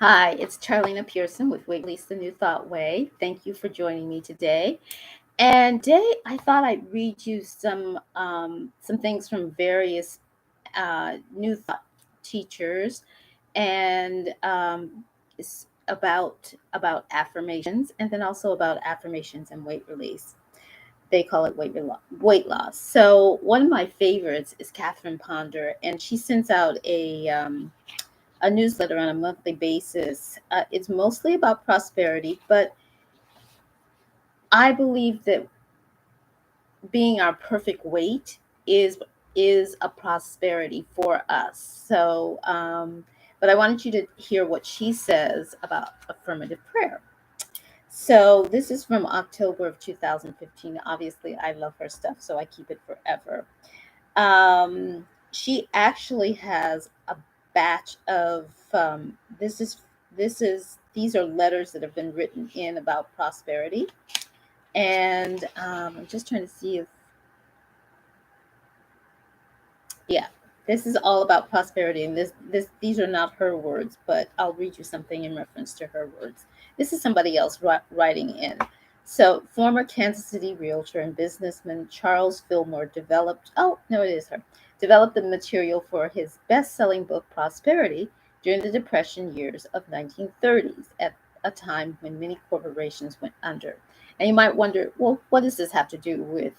Hi, it's Charlena Pearson with Release the New Thought Way. Thank you for joining me today. And today I thought I'd read you some things from various New Thought teachers, and it's about affirmations, and then also about affirmations and weight release. They call it weight loss. So one of my favorites is Catherine Ponder, and she sends out a newsletter on a monthly basis. It's mostly about prosperity, but I believe that being our perfect weight is is a prosperity for us. But I wanted you to hear what she says about affirmative prayer. So this is from October of 2015. Obviously, I love her stuff, so I keep it forever. She actually has a batch of this is these are letters that have been written in about prosperity, and I'm just trying to see if yeah, this is all about prosperity, and this these are not her words, but I'll read you something in reference to her words. This is somebody else writing in. So, former Kansas City realtor and businessman Charles Fillmore developed, oh, no, it is her, developed the material for his best-selling book Prosperity during the Depression years of 1930s, at a time when many corporations went under. And you might wonder, well, what does this have to do with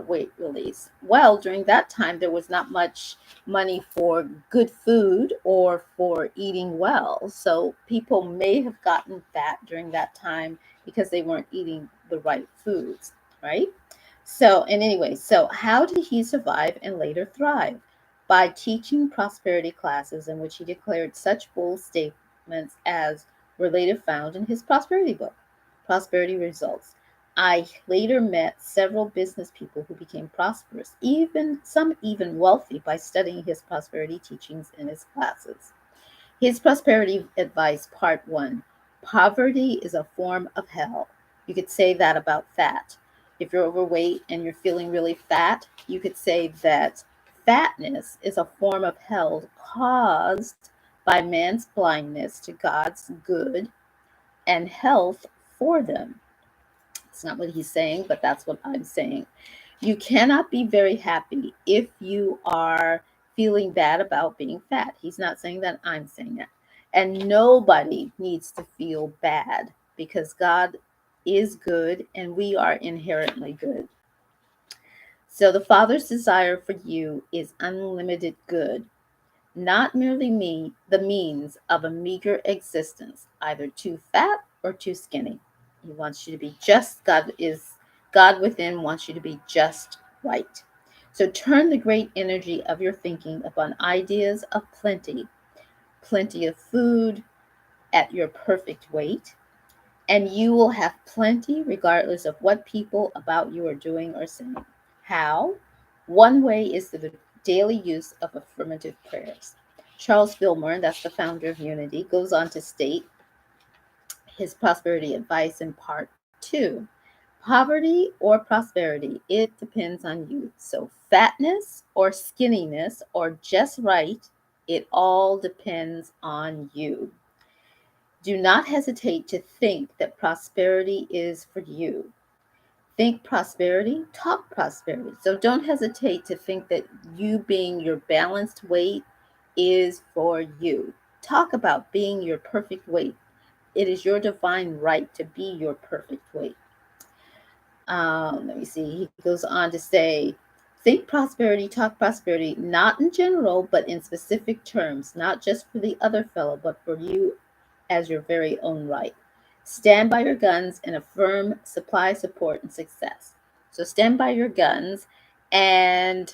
weight release? Well, during that time, there was not much money for good food or for eating well. So people may have gotten fat during that time because they weren't eating the right foods, right? So, and anyway, so how did he survive and later thrive? By teaching prosperity classes in which he declared such bold statements as were later found in his prosperity book, Prosperity Results. I later met several business people who became prosperous, even some even wealthy, by studying his prosperity teachings in his classes. His prosperity advice, part one: poverty is a form of hell. You could say that about fat. If you're overweight and you're feeling really fat, you could say that fatness is a form of hell caused by man's blindness to God's good and health for them. It's not what he's saying, but that's what I'm saying. You cannot be very happy if you are feeling bad about being fat. He's not saying that, I'm saying that. And nobody needs to feel bad because God is good and we are inherently good. So the Father's desire for you is unlimited good, not merely the means of a meager existence, either too fat or too skinny. He wants you to be just. God within wants you to be just right. So turn the great energy of your thinking upon ideas of plenty of food at your perfect weight, and you will have plenty regardless of what people about you are doing or saying. How? One way is through the daily use of affirmative prayers. Charles Fillmore, that's the founder of Unity, goes on to state his prosperity advice in part two: poverty or prosperity, it depends on you. So, fatness or skinniness or just right, it all depends on you. Do not hesitate to think that prosperity is for you. Think prosperity, talk prosperity. So don't hesitate to think that you being your balanced weight is for you. Talk about being your perfect weight. It is your divine right to be your perfect weight. Let me see. He goes on to say, think prosperity, talk prosperity, not in general, but in specific terms, not just for the other fellow, but for you as your very own right. Stand by your guns and affirm supply, support, and success. So stand by your guns and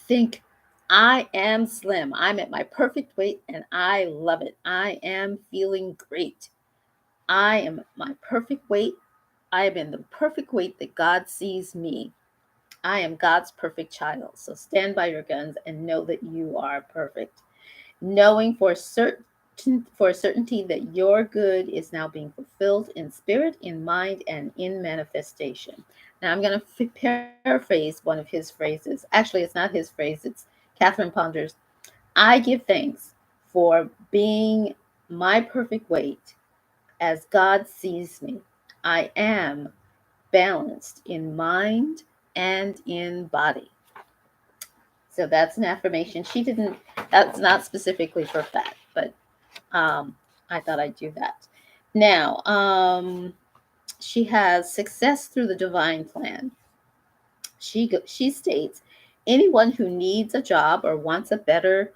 think, I am slim. I'm at my perfect weight and I love it. I am feeling great. I am my perfect weight. I am in the perfect weight that God sees me. I am God's perfect child. So stand by your guns and know that you are perfect. Knowing for certainty that your good is now being fulfilled in spirit, in mind, and in manifestation. Now I'm going to paraphrase one of his phrases. Actually, it's not his phrase, it's Catherine Ponder's. I give thanks for being my perfect weight as God sees me. I am balanced in mind and in body. So that's an affirmation. She didn't, that's not specifically for fat, but I thought I'd do that. Now, she has success through the divine plan. She states, anyone who needs a job or wants a better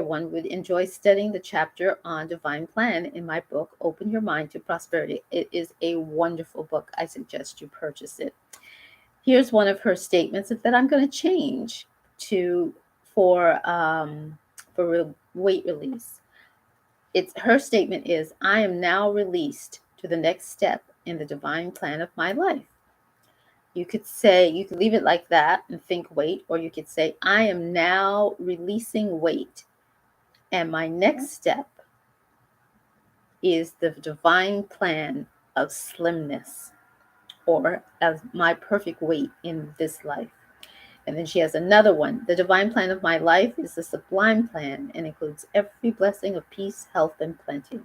one would enjoy studying the chapter on divine plan in my book, Open Your Mind to Prosperity. It is a wonderful book. I suggest you purchase it. Here's one of her statements that I'm going to change to for weight release. It's her statement is, I am now released to the next step in the divine plan of my life. You could say, you could leave it like that and think weight, or you could say, I am now releasing weight, and my next step is the divine plan of slimness, or as my perfect weight in this life. And then she has another one. The divine plan of my life is the sublime plan and includes every blessing of peace, health, and plenty.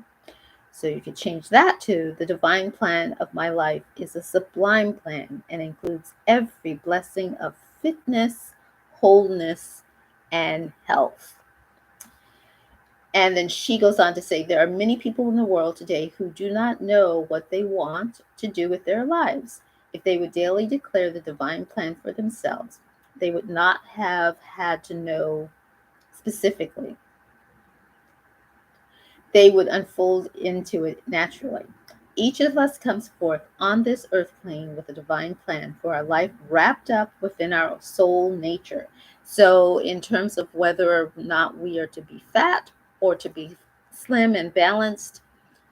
So you could change that to the divine plan of my life is a sublime plan and includes every blessing of fitness, wholeness, and health. And then she goes on to say, there are many people in the world today who do not know what they want to do with their lives. If they would daily declare the divine plan for themselves, they would not have had to know specifically. They would unfold into it naturally. Each of us comes forth on this earth plane with a divine plan for our life wrapped up within our soul nature. So, in terms of whether or not we are to be fat or to be slim and balanced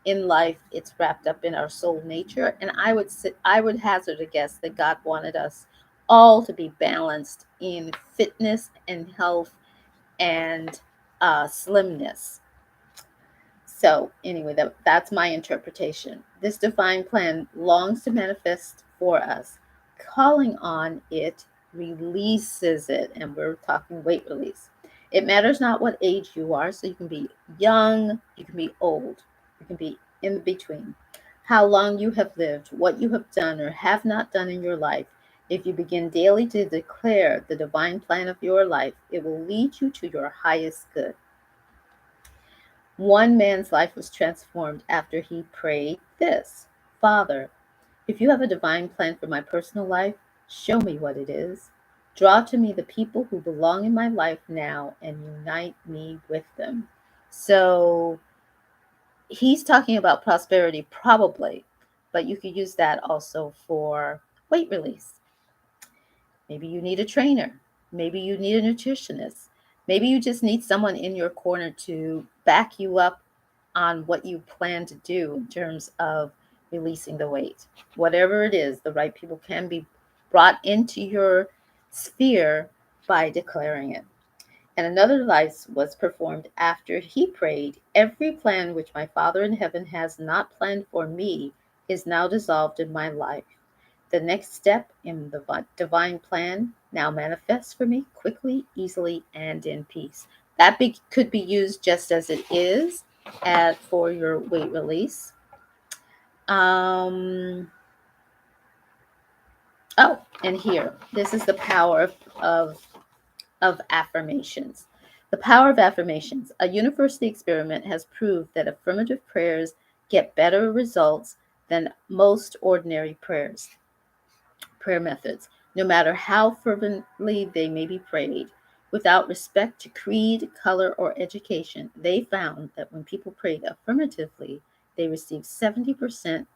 in life, it's wrapped up in our soul nature. And I would hazard a guess that God wanted us all to be balanced in fitness and health and slimness. So, anyway, that's my interpretation. This divine plan longs to manifest for us. Calling on it releases it, and we're talking weight release. It matters not what age you are, so you can be young, you can be old, you can be in between. How long you have lived, what you have done or have not done in your life. If you begin daily to declare the divine plan of your life, it will lead you to your highest good. One man's life was transformed after he prayed this: Father, if you have a divine plan for my personal life, show me what it is. Draw to me the people who belong in my life now and unite me with them. So he's talking about prosperity, probably, but you could use that also for weight release. Maybe you need a trainer. Maybe you need a nutritionist. Maybe you just need someone in your corner to back you up on what you plan to do in terms of releasing the weight. Whatever it is, the right people can be brought into your sphere by declaring it. And another life was performed after he prayed, every plan which my Father in heaven has not planned for me is now dissolved in my life. The next step in the divine plan now manifests for me quickly, easily, and in peace. That could be used just as it is for your weight release. Oh, and here, this is the power of affirmations. The power of affirmations. A university experiment has proved that affirmative prayers get better results than most ordinary prayer methods, no matter how fervently they may be prayed. Without respect to creed, color, or education, they found that when people prayed affirmatively, they received 70%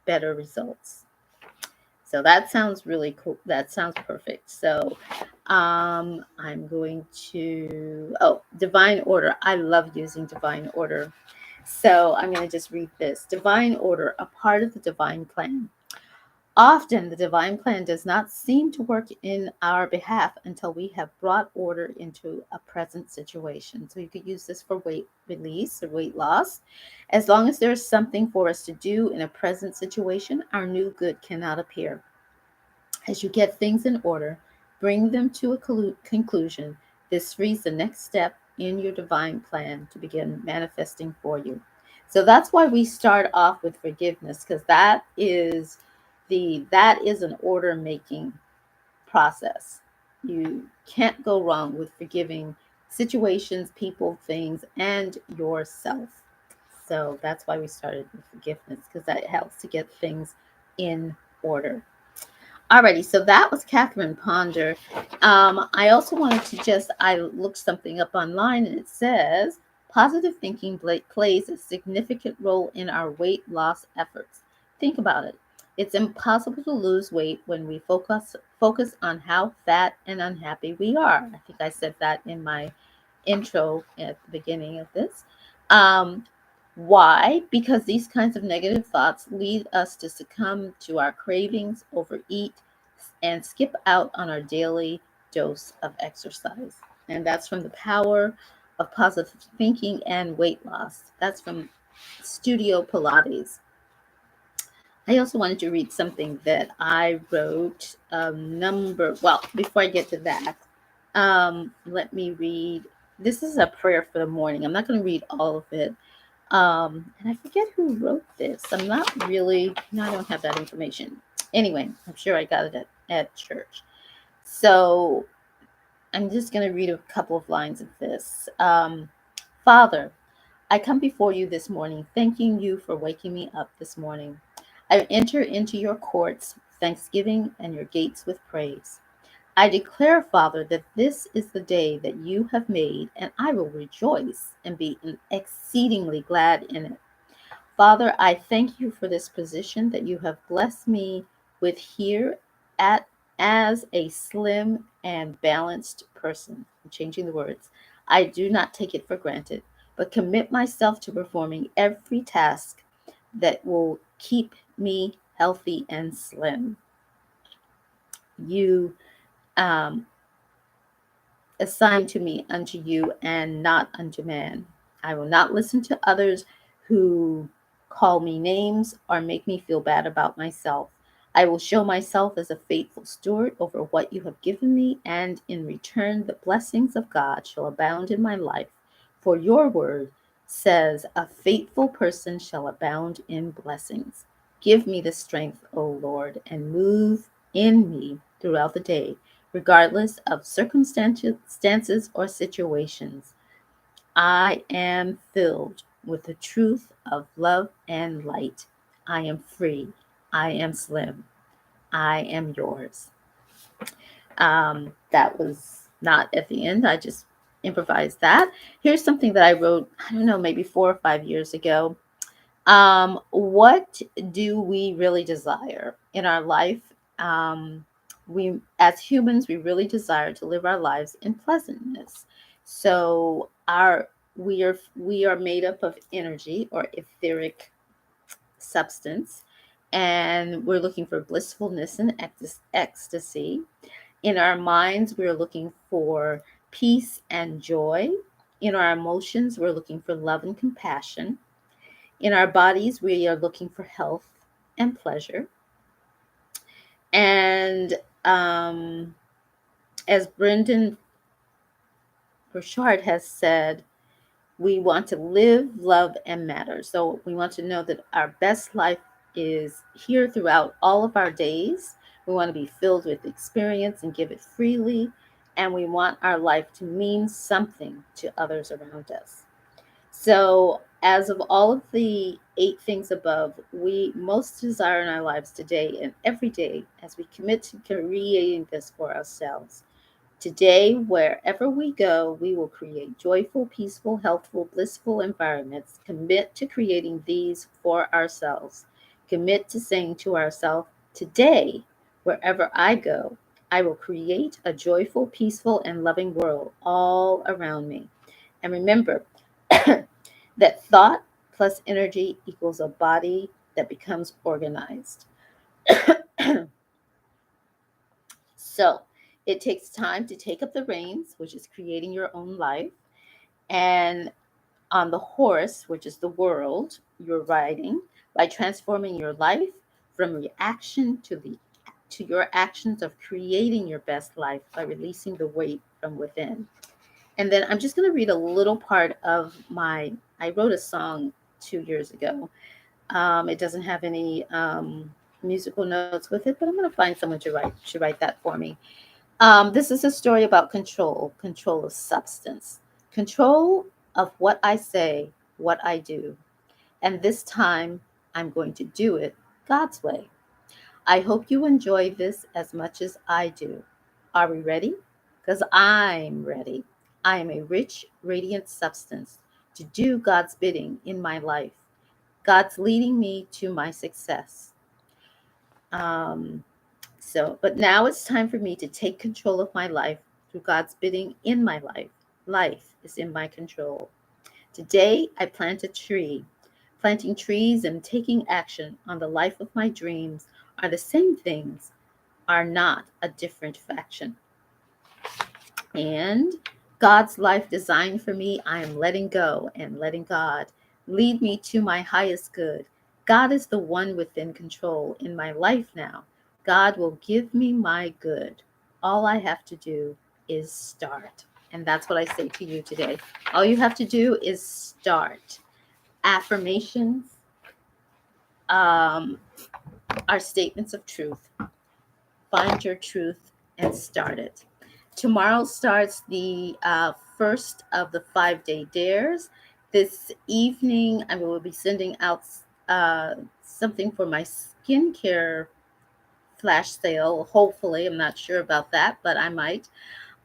better results. So that sounds really cool. That sounds perfect. So I'm going to, divine order. I love using divine order. So I'm going to just read this. Divine order, a part of the divine plan. Often the divine plan does not seem to work in our behalf until we have brought order into a present situation. So you could use this for weight release or weight loss. As long as there is something for us to do in a present situation, our new good cannot appear. As you get things in order, bring them to a conclusion. This frees the next step in your divine plan to begin manifesting for you. So that's why we start off with forgiveness, because that is an order making process. You can't go wrong with forgiving situations, people, things, and yourself. So that's why we started with forgiveness, because that helps to get things in order. Alrighty, so that was Catherine Ponder. I also wanted to I looked something up online, and it says positive thinking plays a significant role in our weight loss efforts. Think about it. It's impossible to lose weight when we focus on how fat and unhappy we are. I think I said that in my intro at the beginning of this. Um, why? Because these kinds of negative thoughts lead us to succumb to our cravings, overeat, and skip out on our daily dose of exercise. And that's from The Power of Positive Thinking and Weight Loss. That's from Studio Pilates. I also wanted to read something that I wrote. Before I get to that, let me read. This is a prayer for the morning. I'm not going to read all of it. And I forget who wrote this. I'm not really, no, I don't have that information. Anyway, I'm sure I got it at church. So I'm just going to read a couple of lines of this. Father, I come before you this morning, thanking you for waking me up this morning. I enter into your courts with thanksgiving and your gates with praise. I declare, Father, that this is the day that you have made, and I will rejoice and be exceedingly glad in it. Father, I thank you for this position that you have blessed me with here at as a slim and balanced person. I'm changing the words. I do not take it for granted, but commit myself to performing every task that will keep me healthy and slim. You um, assigned to me unto you and not unto man. I will not listen to others who call me names or make me feel bad about myself. I will show myself as a faithful steward over what you have given me, and in return, the blessings of God shall abound in my life. For your word says, a faithful person shall abound in blessings. Give me the strength, O Lord, and move in me throughout the day regardless of circumstances or situations. I am filled with the truth of love and light. I am free. I am slim. I am yours. That was not at the end. I just improvised that. Here's something that I wrote, I don't know, maybe 4 or 5 years ago. What do we really desire in our life? We, as humans, we really desire to live our lives in pleasantness. So we are made up of energy or etheric substance, and we're looking for blissfulness and ecstasy. In our minds, we're looking for peace and joy. In our emotions, we're looking for love and compassion. In our bodies, we are looking for health and pleasure. And as Brendan Burchard has said, we want to live, love, and matter. So we want to know that our best life is here throughout all of our days. We want to be filled with experience and give it freely. And we want our life to mean something to others around us. So, as of all of the 8 things above, we most desire in our lives today and every day as we commit to creating this for ourselves. Today, wherever we go, we will create joyful, peaceful, healthful, blissful environments. Commit to creating these for ourselves. Commit to saying to ourselves, today, wherever I go, I will create a joyful, peaceful, and loving world all around me. And remember, that thought plus energy equals a body that becomes organized. So it takes time to take up the reins, which is creating your own life, and on the horse, which is the world you're riding, by transforming your life from reaction to your actions of creating your best life by releasing the weight from within. And then I'm just going to read a little part of I wrote a song 2 years ago. It doesn't have any musical notes with it, but I'm going to find someone to write that for me. This is a story about control, control of substance, control of what I say, what I do. And this time, I'm going to do it God's way. I hope you enjoy this as much as I do. Are we ready? Because I'm ready. I am a rich, radiant substance to do God's bidding in my life. God's leading me to my success. Um, but now it's time for me to take control of my life through God's bidding in my life. Life is in my control. Today, I plant a tree. Planting trees and taking action on the life of my dreams are the same things, are not a different faction. And God's life designed for me, I am letting go and letting God lead me to my highest good. God is the one within control in my life now. God will give me my good. All I have to do is start. And that's what I say to you today. All you have to do is start. Affirmations um, are statements of truth. Find your truth and start it. Tomorrow starts the first of the 5-day dares. This evening, I will be sending out something for my skincare flash sale. Hopefully, I'm not sure about that, but I might.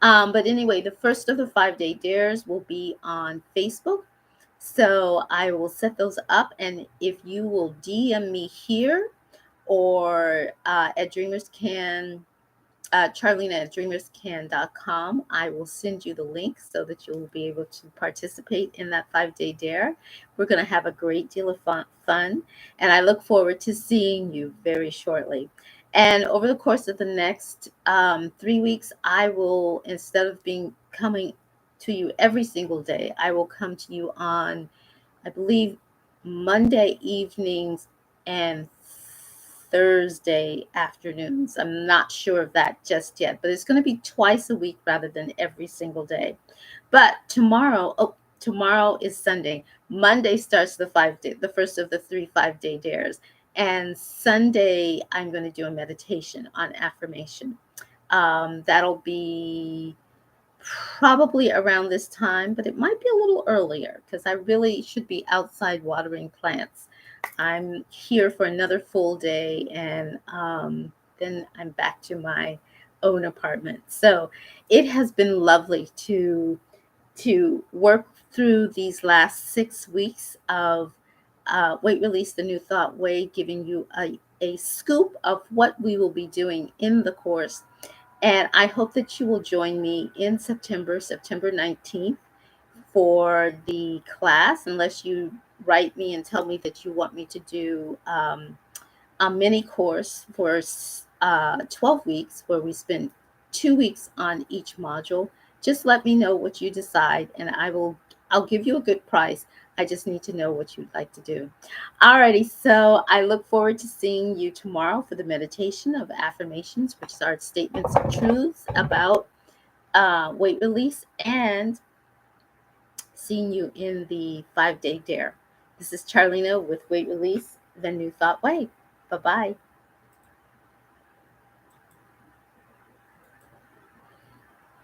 But anyway, the first of the 5-day dares will be on Facebook. So I will set those up. And if you will DM me here or at Dreamers Can Charlene at dreamerscan.com. I will send you the link so that you'll be able to participate in that 5-day dare. We're going to have a great deal of fun, and I look forward to seeing you very shortly. And over the course of the next 3 weeks, I will, instead of coming to you every single day, I will come to you on, I believe, Monday evenings and Thursday afternoons. I'm not sure of that just yet, but it's going to be twice a week rather than every single day. But tomorrow is Sunday. Monday starts the first of the 5-day dares. And Sunday, I'm going to do a meditation on affirmation. That'll be probably around this time, but it might be a little earlier because I really should be outside watering plants. I'm here for another full day, and then I'm back to my own apartment. So it has been lovely to work through these last 6 weeks of Weight Release the New Thought Way, giving you a scoop of what we will be doing in the course. And I hope that you will join me in September 19th, for the class, unless you write me and tell me that you want me to do a mini course for 12 weeks where we spend 2 weeks on each module. Just let me know what you decide, and I'll give you a good price. I just need to know what you'd like to do. Alrighty, so I look forward to seeing you tomorrow for the meditation of affirmations, which are statements of truths about weight release, and seeing you in the 5-day dare. This is Charlena with Weight Release, the New Thought Way. Bye-bye.